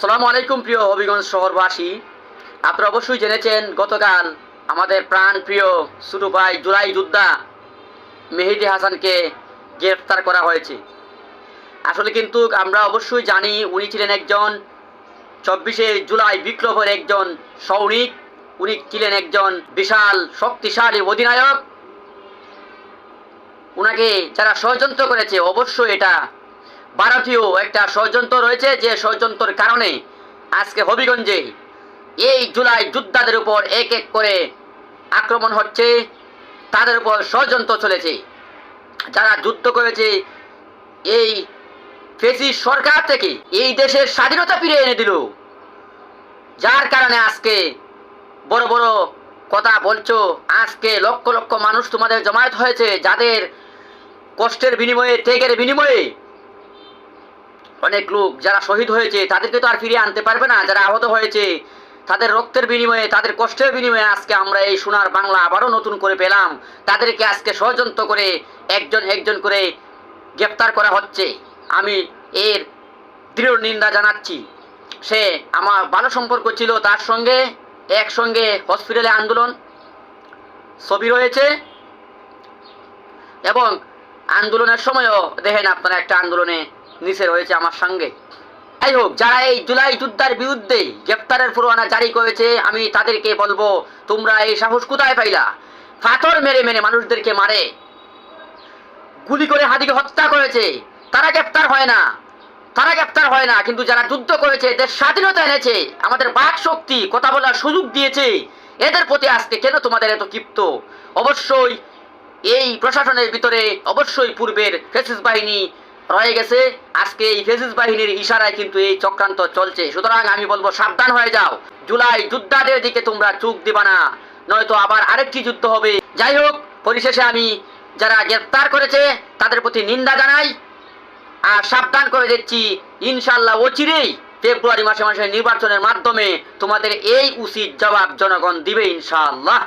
আসসালামু আলাইকুম প্রিয় হবিগঞ্জ শহরবাসী। আপনারা অবশ্যই জেনেছেন গতকাল আমাদের প্রাণ প্রিয় ছোট ভাই জুলাই যোদ্ধা মেহেদী হাসানকে গ্রেফতার করা হয়েছে। আসলে কিন্তু আমরা অবশ্যই জানি উনি ছিলেন একজন 24শে জুলাই বিপ্লবের একজন সৈনিক। উনি ছিলেন একজন বিশাল শক্তিশালী অধিনায়ক। উনাকে যারা ষড়যন্ত্র করেছে, অবশ্যই এটা ভারতীয় একটা ষড়যন্ত্র রয়েছে, যে ষড়যন্ত্রের কারণে আজকে হবিগঞ্জে এই জুলাই যোদ্ধাদের উপর এক এক করে আক্রমণ হচ্ছে, তাদের উপর ষড়যন্ত্র চলেছে। যারা যুদ্ধ করেছে এই ফ্যাসিস্ট সরকার থেকে এই দেশের স্বাধীনতা ফিরিয়ে এনে দিল, যার কারণে আজকে বড় বড় কথা বলছো। আজকে লক্ষ লক্ষ মানুষ তোমাদের জমায়েত হয়েছে, যাদের কষ্টের বিনিময়ে, ত্যাগের বিনিময়ে অনেক লোক যারা শহীদ হয়েছে তাদেরকে তো আর ফিরিয়ে আনতে পারবে না। যারা আহত হয়েছে তাদের রক্তের বিনিময়ে, তাদের কষ্টের বিনিময়ে আজকে আমরা এই সোনার বাংলা আবারও নতুন করে পেলাম। তাদেরকে আজকে ষড়যন্ত্র করে একজন একজন করে গ্রেফতার করা হচ্ছে। আমি এর দৃঢ় নিন্দা জানাচ্ছি। সে আমার ভালো সম্পর্ক ছিল তার সঙ্গে, একসঙ্গে হসপিটালে আন্দোলন ছবি রয়েছে, এবং আন্দোলনের সময়ও দেখেন আপনারা একটা আন্দোলনে নিচে রয়েছে আমার সঙ্গে। যাই হোক, যারা এই জুলাই যুদ্ধের বিরুদ্ধে গ্রেফতারের পরোয়ানা জারি করেছে, আমি তাদেরকে বলবো, তোমরা এই সাহস কোথায় পাইলা? পাথর মেরে মেরে মানুষদেরকে মারে, গুলি করে হাদিকে হত্যা করেছে, তারা গ্রেফতার হয় না, তারা গ্রেফতার হয় না। কিন্তু যারা যুদ্ধ করেছে, দেশ স্বাধীনতা এনেছে, আমাদের বাক শক্তি, কথা বলার সুযোগ দিয়েছে, এদের প্রতি আজকে কেন তোমাদের এত ক্ষিপ্ত? অবশ্যই এই প্রশাসনের ভিতরে অবশ্যই পূর্বের ফ্যাসিস্ট বাহিনী রয়ে গেছে। আজকে এই ফ্যাসিস্ট বাহিনীর ইশারায় কিন্তু এই চক্রান্ত চলছে। সুতরাং আমি বলবো, সাবধান হয়ে যাও। জুলাই যোদ্ধাদের দিকে তোমরা চোখ দিবা না, নয়তো আবার আরেকটি যুদ্ধ হবে। যাই হোক, পরিশেষে আমি যারা গ্রেফতার করেছে তাদের প্রতি নিন্দা জানাই, আর সাবধান করে দিচ্ছি, ইনশাল্লাহ অচিরেই ফেব্রুয়ারি মাসে নির্বাচনের মাধ্যমে তোমাদের এই উচিত জবাব জনগণ দিবে ইনশাআল্লাহ।